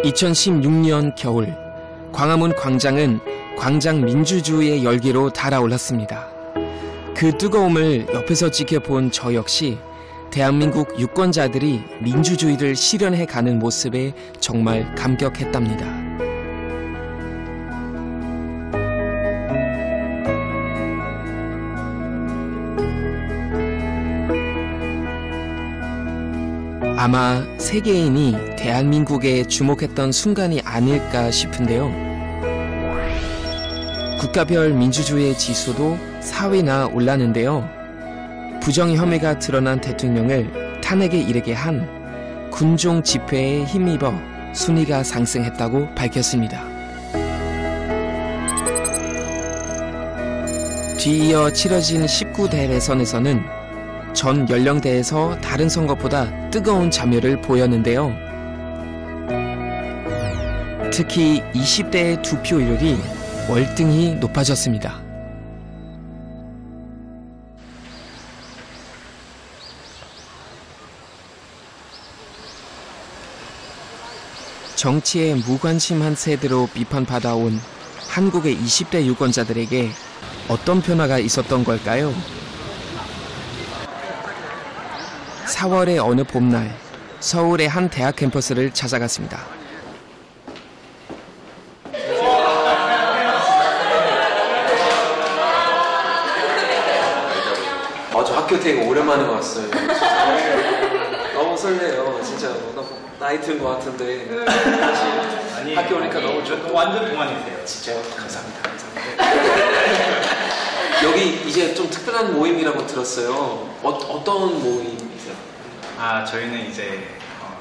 2016년 겨울, 광화문 광장은 광장 민주주의의 열기로 달아올랐습니다. 그 뜨거움을 옆에서 지켜본 저 역시 대한민국 유권자들이 민주주의를 실현해가는 모습에 정말 감격했답니다. 아마 세계인이 대한민국에 주목했던 순간이 아닐까 싶은데요. 국가별 민주주의의 지수도 4위나 올랐는데요. 부정 혐의가 드러난 대통령을 탄핵에 이르게 한 군종 집회에 힘입어 순위가 상승했다고 밝혔습니다. 뒤이어 치러진 19대 대선에서는 전 연령대에서 다른 선거보다 뜨거운 참여를 보였는데요. 특히 20대의 투표율이 월등히 높아졌습니다. 정치에 무관심한 세대로 비판받아온 한국의 20대 유권자들에게 어떤 변화가 있었던 걸까요? 4월의 어느 봄날, 서울의 한 대학 캠퍼스를 찾아갔습니다. 저 학교 되게 오랜만에 왔어요. 너무 설레요. 진짜 나이 든 것 같은데. 아니, 학교 오니까 너무 좋고. 완전 동안이세요. 진짜요? 감사합니다. 여기 이제 좀 특별한 모임이라고 들었어요. 어떤 모임이세요? 저희는 이제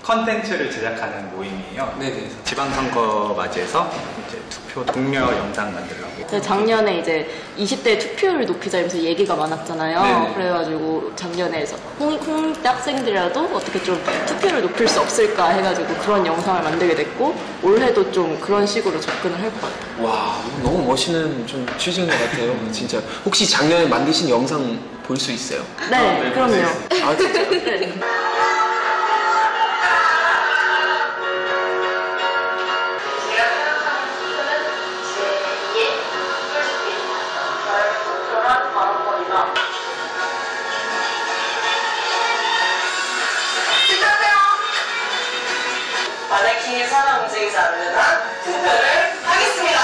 컨텐츠를 제작하는 모임이에요. 네네. 지방선거 맞이해서 이제 투표 독려 영상 만들려고. 작년에 이제 20대 투표율을 높이자 이러면서 얘기가 많았잖아요. 네네. 그래가지고 작년에 홍대 학생들이라도 어떻게 좀 투표율을 높일 수 없을까 해가지고 그런 영상을 만들게 됐고, 올해도 좀 그런 식으로 접근을 할 것 같아요. 와, 너무 멋있는 좀 취지인 것 같아요. 진짜. 혹시 작년에 만드신 영상 볼 수 있어요? 네, 그럼요. 아, 진짜요? 네. 마네킹이 살아 움직이지 않는 한 투표를 하겠습니다.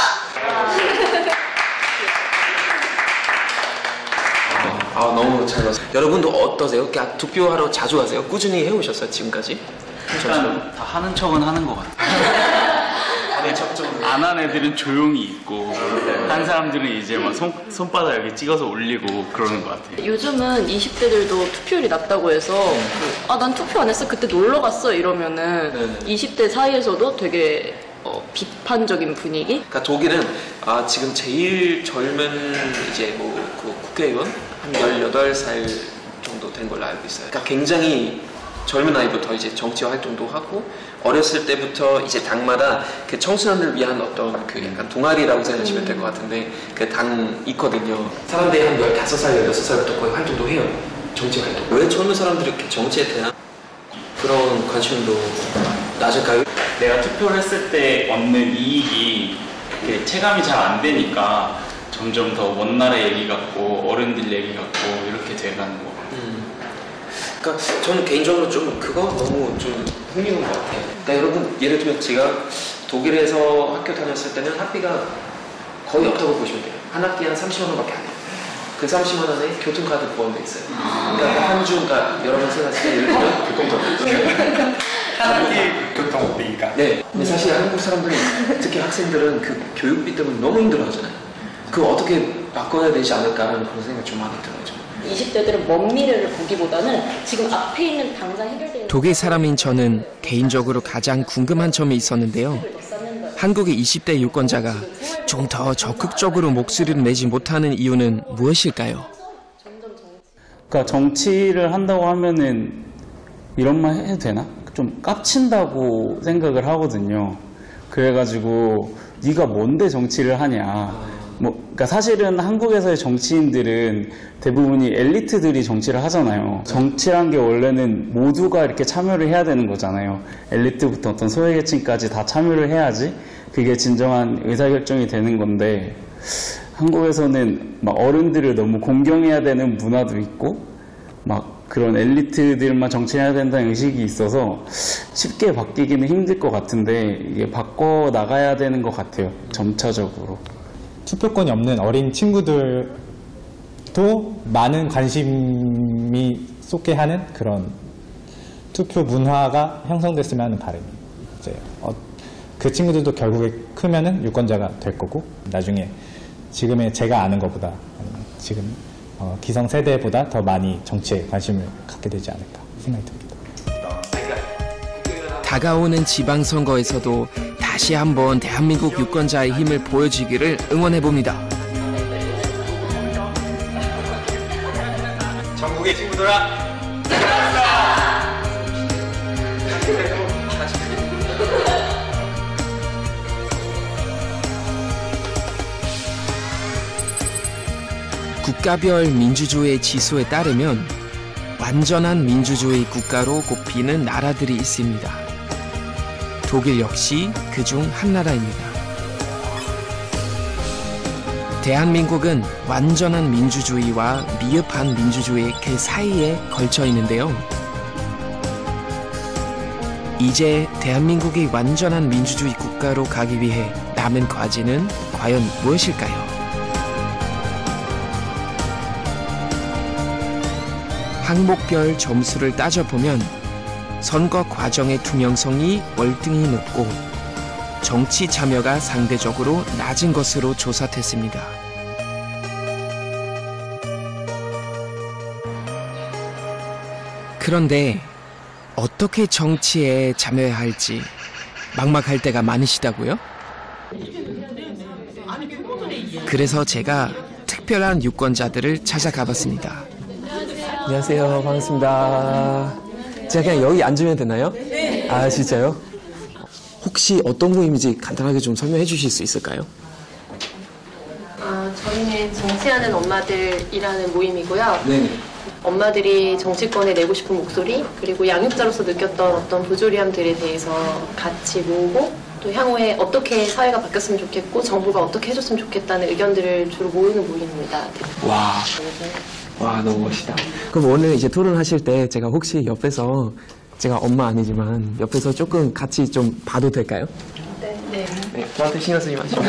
너무 잘 봤어요. 여러분도 어떠세요? 투표하러 자주 가세요? 꾸준히 해오셨어요, 지금까지? 일단 다 하는 척은 하는 것 같아요. 안 한 애들은 조용히 있고, 한 사람들은 이제 막 손바닥 여기 찍어서 올리고 그러는 것 같아요. 요즘은 20대들도 투표율이 낮다고 해서 난 투표 안 했어, 그때 놀러 갔어 이러면은 네네. 20대 사이에서도 되게 비판적인 분위기? 그러니까 독일은 지금 제일 젊은 이제 그 국회의원 한 18살 정도 된 걸로 알고 있어요. 그러니까 굉장히 젊은 나이부터 이제 정치 활동도 하고, 어렸을 때부터 이제 당마다 그 청소년을 위한 어떤 그 약간 동아리라고 생각하시면 될 것 같은데, 그 당 있거든요. 사람들이 한 15살, 16살부터 거의 활동도 해요. 정치 활동. 왜 젊은 사람들이 이렇게 정치에 대한 그런 관심도 낮을까요? 내가 투표를 했을 때 얻는 이익이 이렇게 체감이 잘 안 되니까 점점 더 먼 나라 얘기 같고 어른들 얘기 같고 이렇게 돼가는 것 같아요. 그러니까 저는 개인적으로 좀 그거 너무 좀 흥미로운 것 같아요. 그러니까 여러분, 예를 들면 제가 독일에서 학교 다녔을 때는 학비가 거의 없다고 보시면 돼요. 한 학기에 한 30만 원밖에 안 해요. 그 30만 원에 교통카드 포함되어 있어요. 그러니까 한 주가 여러 번 생각했을 때 예를 들면 교통카드. 한 학기에 교통비가. 네. 근데 사실 한국 사람들이, 특히 학생들은 그 교육비 때문에 너무 힘들어하잖아요. 그거 어떻게 바꿔야 되지 않을까라는 그런 생각이 좀 많이 들어요. 20대들은 먼 미래를 보기보다는 지금 앞에 있는 당장 해결되는 독일 사람인 저는 개인적으로 가장 궁금한 점이 있었는데요. 한국의 20대 유권자가 좀 더 적극적으로 목소리를 내지 못하는 이유는 무엇일까요? 그러니까 정치를 한다고 하면은 이런 말 해도 되나? 좀 깝친다고 생각을 하거든요. 그래가지고 네가 뭔데 정치를 하냐, 그러니까 사실은 한국에서의 정치인들은 대부분이 엘리트들이 정치를 하잖아요. 정치란 게 원래는 모두가 이렇게 참여를 해야 되는 거잖아요. 엘리트부터 어떤 소외계층까지 다 참여를 해야지 그게 진정한 의사결정이 되는 건데, 한국에서는 막 어른들을 너무 공경해야 되는 문화도 있고 막 그런 엘리트들만 정치해야 된다는 의식이 있어서 쉽게 바뀌기는 힘들 것 같은데, 이게 바꿔 나가야 되는 것 같아요. 점차적으로. 투표권이 없는 어린 친구들도 많은 관심이 쏟게 하는 그런 투표 문화가 형성됐으면 하는 바람이 이제 그 친구들도 결국에 크면은 유권자가 될 거고, 나중에 지금의 제가 아는 것보다 아니면 지금 기성세대보다 더 많이 정치에 관심을 갖게 되지 않을까 생각이 듭니다. 다가오는 지방선거에서도 다시 한번 대한민국 유권자의 힘을 보여주기를 응원해봅니다. 전국의 친구들아, 국가별 민주주의 지수에 따르면 완전한 민주주의 국가로 꼽히는 나라들이 있습니다. 독일 역시 그중 한 나라입니다. 대한민국은 완전한 민주주의와 미흡한 민주주의 그 사이에 걸쳐 있는데요. 이제 대한민국이 완전한 민주주의 국가로 가기 위해 남은 과제는 과연 무엇일까요? 항목별 점수를 따져보면 선거 과정의 투명성이 월등히 높고 정치 참여가 상대적으로 낮은 것으로 조사됐습니다. 그런데 어떻게 정치에 참여해야 할지 막막할 때가 많으시다고요? 그래서 제가 특별한 유권자들을 찾아가 봤습니다. 안녕하세요. 반갑습니다. 제가 그냥 여기 앉으면 되나요? 네. 아, 진짜요? 혹시 어떤 모임인지 간단하게 좀 설명해 주실 수 있을까요? 저희는 정치하는 엄마들이라는 모임이고요. 네. 엄마들이 정치권에 내고 싶은 목소리, 그리고 양육자로서 느꼈던 어떤 부조리함들에 대해서 같이 모으고, 또 향후에 어떻게 사회가 바뀌었으면 좋겠고 정부가 어떻게 해줬으면 좋겠다는 의견들을 주로 모으는 모임입니다. 와, 너무 멋있다. 그럼 오늘 이제 토론하실 때 제가 혹시 옆에서, 제가 엄마 아니지만 옆에서 조금 같이 좀 봐도 될까요? 네. 네, 저한테 신경 쓰지 마시고.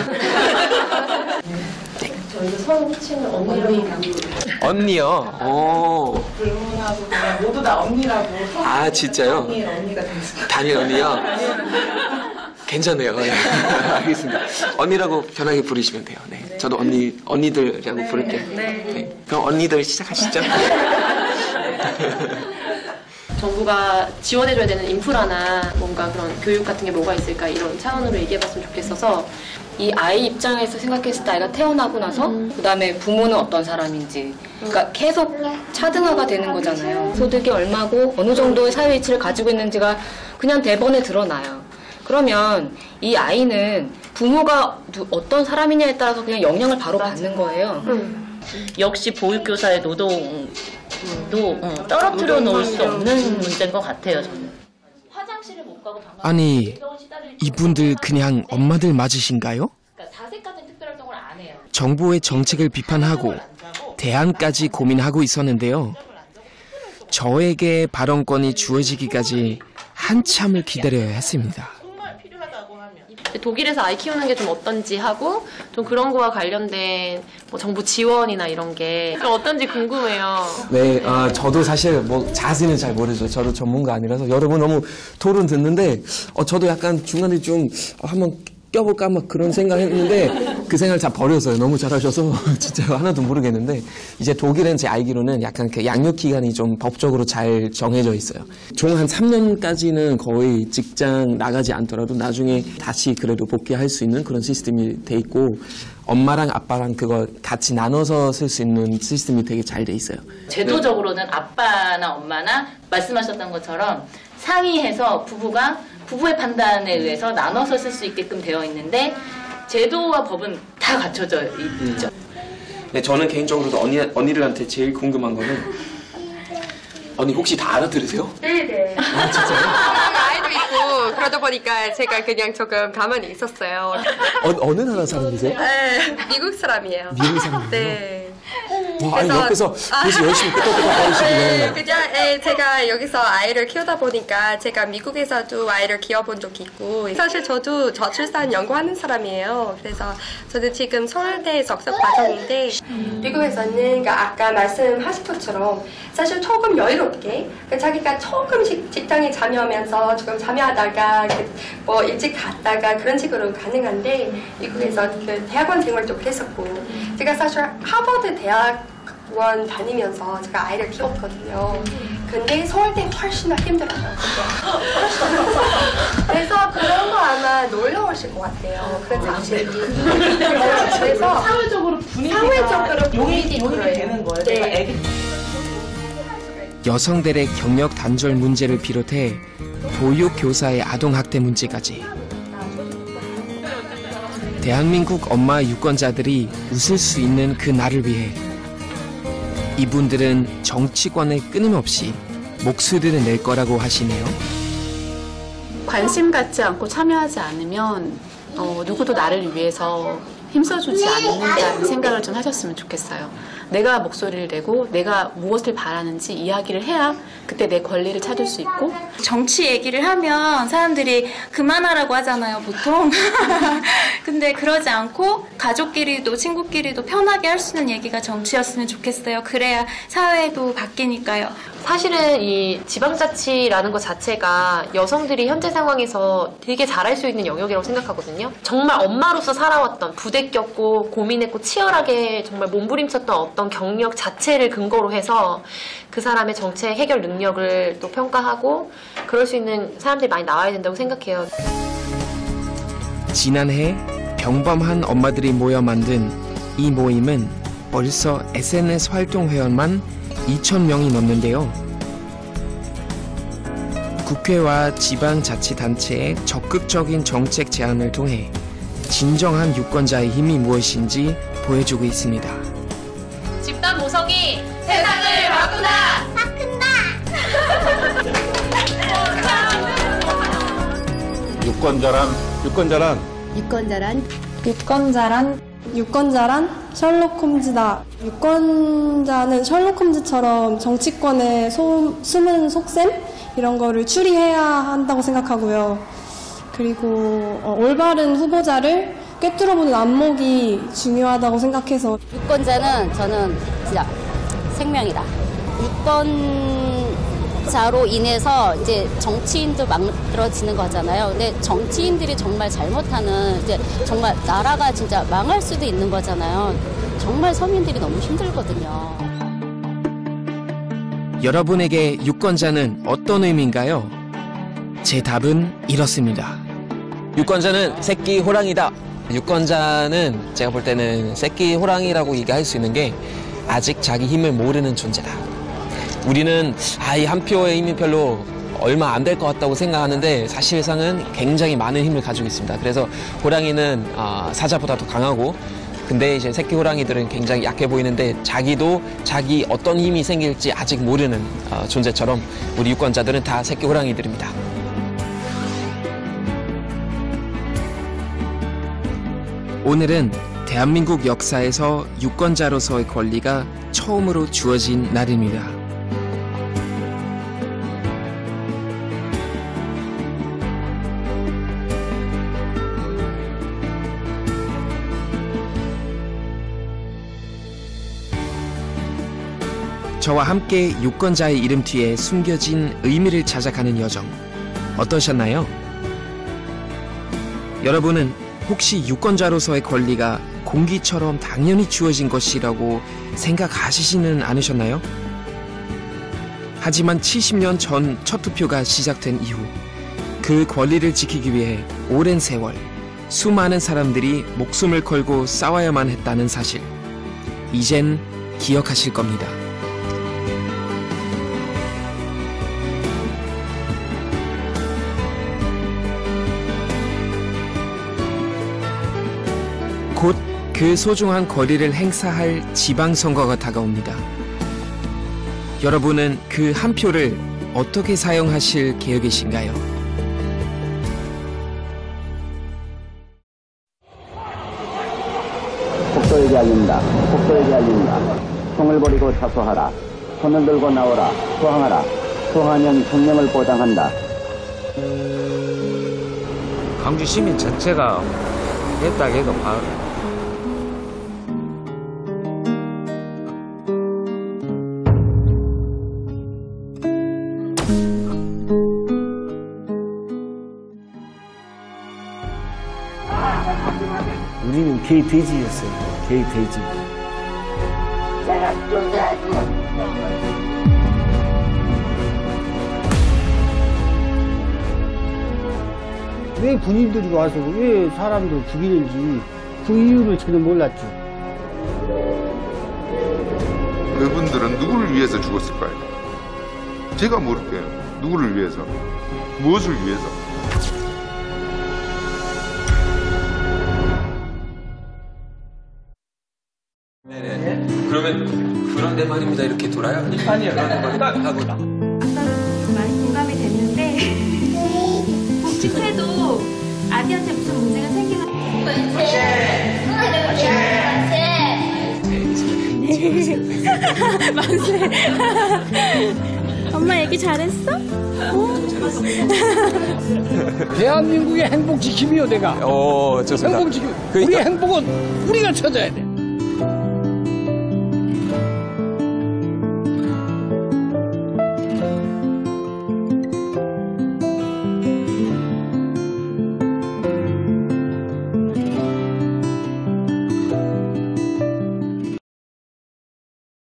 저희가 서로 호칭을 언니라고. 언니요? 오. 불문하고 그냥 모두 다 언니라고. 아, 진짜요? 언니가 됐어요. 단일 언니요? 괜찮네요. 네. 알겠습니다. 언니라고 편하게 부르시면 돼요. 네. 저도 언니들이라고 부를게요. 네. 그럼 언니들 시작하시죠. 정부가 지원해줘야 되는 인프라나 뭔가 그런 교육 같은 게 뭐가 있을까 이런 차원으로 얘기해봤으면 좋겠어서, 이 아이 입장에서 생각했을 때 아이가 태어나고 나서 그다음에 부모는 어떤 사람인지, 그러니까 계속 차등화가 되는 거잖아요. 소득이 얼마고 어느 정도의 사회 위치를 가지고 있는지가 그냥 대번에 드러나요. 그러면 이 아이는 부모가 어떤 사람이냐에 따라서 그냥 영향을 바로 받는 거예요. 역시 보육교사의 노동도 떨어뜨려 놓을 수 없는 문제인 것 같아요, 저는. 화장실을 못 가고 아니, 이분들 그냥 엄마들 맞으신가요? 4세까지 특별활동을 안 해요. 정부의 정책을 비판하고 대안까지 고민하고 있었는데요. 저에게 발언권이 주어지기까지 한참을 기다려야 했습니다. 독일에서 아이 키우는 게 좀 어떤지 하고, 좀 그런 거와 관련된 뭐 정부 지원이나 이런 게 좀 어떤지 궁금해요. 네, 저도 사실 뭐 자세히는 잘 모르죠. 저도 전문가 아니라서 여러분 너무 토론 듣는데 저도 약간 중간에 좀 한번 껴볼까 막 그런 생각했는데 그 생각을 다 버렸어요. 너무 잘하셔서 진짜 하나도 모르겠는데, 이제 독일은 제 알기로는 약간 그 양육 기간이 좀 법적으로 잘 정해져 있어요. 총 한 3년까지는 거의 직장 나가지 않더라도 나중에 다시 그래도 복귀할 수 있는 그런 시스템이 돼 있고, 엄마랑 아빠랑 그거 같이 나눠서 쓸 수 있는 시스템이 되게 잘 돼 있어요. 제도적으로는 아빠나 엄마나 말씀하셨던 것처럼 상의해서 부부의 판단에 의해서 나눠서 쓸 수 있게끔 되어 있는데, 제도와 법은 다 다 갖춰져 있죠. 네, 저는 개인적으로도 언니들한테 제일 궁금한 거는 언니 혹시 다 알아들으세요? 네네. 아, 진짜요? 아이도 있고 그러다 보니까 제가 그냥 조금 가만히 있었어요. 어느 나라 사람이세요? 네, 미국 사람이에요. 미국 사람이요? 네. 와, 아니 옆에서 그래서 열심히 끄덕끄덕 거리시길래. 네, 그냥 제가 여기서 아이를 키우다 보니까 제가 미국에서도 아이를 키워본 적이 있고 사실 저도 저출산 연구하는 사람이에요. 그래서 저는 지금 서울대 석사 과정인데 미국에서는 그러니까 아까 말씀하신 것처럼 사실 조금 여유롭게 자기가 조금씩 직장에 참여하면서 조금 참여하다가 뭐 일찍 갔다가 그런 식으로 가능한데 미국에서 그 대학원 생활도 했었고 제가 사실 하버드 대학원 다니면서 제가 아이를 키웠거든요. 근데 서울대 훨씬 더 힘들어요. 그래서 그런 거 아마 놀라우실 것 같아요. 그런 사실이. 그래서 사회적으로 분위기가 용인이 되는 거예요. 네. 여성들의 경력 단절 문제를 비롯해 보육 교사의 아동학대 문제까지 대한민국 엄마 유권자들이 웃을 수 있는 그 날을 위해 이분들은 정치권에 끊임없이 목소리를 낼 거라고 하시네요. 관심 갖지 않고 참여하지 않으면 누구도 나를 위해서 힘써주지 않는다는 생각을 좀 하셨으면 좋겠어요. 내가 목소리를 내고 내가 무엇을 바라는지 이야기를 해야 그때 내 권리를 찾을 수 있고. 정치 얘기를 하면 사람들이 그만하라고 하잖아요, 보통. 근데 그러지 않고 가족끼리도 친구끼리도 편하게 할 수 있는 얘기가 정치였으면 좋겠어요. 그래야 사회도 바뀌니까요. 사실은 이 지방자치라는 것 자체가 여성들이 현재 상황에서 되게 잘할 수 있는 영역이라고 생각하거든요. 정말 엄마로서 살아왔던 부대꼈고 고민했고 치열하게 정말 몸부림쳤던 어떤 경력 자체를 근거로 해서 그 사람의 정책 해결 능력을 또 평가하고 그럴 수 있는 사람들이 많이 나와야 된다고 생각해요. 지난해 평범한 엄마들이 모여 만든 이 모임은 벌써 SNS 활동 회원만 2,000명이 넘는데요. 국회와 지방자치단체의 적극적인 정책 제안을 통해 진정한 유권자의 힘이 무엇인지 보여주고 있습니다. 집단 모성이 세상을 바꾼다! 유권자란 셜록 홈즈다. 유권자는 셜록 홈즈처럼 정치권의 숨은 속셈? 이런 거를 추리해야 한다고 생각하고요. 그리고 올바른 후보자를 꿰뚫어보는 안목이 중요하다고 생각해서 유권자는 저는 진짜 생명이다. 유권자로 인해서 이제 정치인도 만들어지는 거잖아요. 근데 정치인들이 정말 잘못하는 이제 정말 나라가 진짜 망할 수도 있는 거잖아요. 정말 서민들이 너무 힘들거든요. 여러분에게 유권자는 어떤 의미인가요? 제 답은 이렇습니다. 유권자는 새끼 호랑이다. 유권자는 제가 볼 때는 새끼 호랑이라고 얘기할 수 있는 게 아직 자기 힘을 모르는 존재다. 우리는 이 한 표의 힘이 별로 얼마 안 될 것 같다고 생각하는데 사실상은 굉장히 많은 힘을 가지고 있습니다. 그래서 호랑이는 사자보다 더 강하고 근데 이제 새끼 호랑이들은 굉장히 약해 보이는데 자기도 자기 어떤 힘이 생길지 아직 모르는 존재처럼 우리 유권자들은 다 새끼 호랑이들입니다. 오늘은 대한민국 역사에서 유권자로서의 권리가 처음으로 주어진 날입니다. 저와 함께 유권자의 이름 뒤에 숨겨진 의미를 찾아가는 여정 어떠셨나요? 여러분은 혹시 유권자로서의 권리가 공기처럼 당연히 주어진 것이라고 생각하시지는 않으셨나요? 하지만 70년 전 첫 투표가 시작된 이후 그 권리를 지키기 위해 오랜 세월 수많은 사람들이 목숨을 걸고 싸워야만 했다는 사실 이젠 기억하실 겁니다. 곧 그 소중한 권리를 행사할 지방선거가 다가옵니다. 여러분은 그 한 표를 어떻게 사용하실 계획이신가요? 폭도에게 알린다. 폭도에게 알린다. 총을 버리고 자수하라. 손을 들고 나오라. 수항하라. 수항하면 생명을 보장한다. 광주 시민 전체가 했다 해도 우리는 개이 돼지였어요. 개이 돼지. 왜 군인들이 와서 왜 사람들 죽이는지 그 이유를 전혀 몰랐죠. 그분들은 누구를 위해서 죽었을까요? 제가 모를게요. 누구를 위해서? 무엇을 위해서? 네네. 그러면 그런데 말입니다. 이렇게 돌아요? 아니요. 그런데 말입니다. 하고. 많이 공감이 됐는데 혹시라도 아기한테 무슨 문제가 생기면 만세. 엄마 얘기 잘했어? 대한민국의 행복지킴이요 내가. 좋습니다. 행복지킴. 우리의 행복은 우리가 찾아야 돼.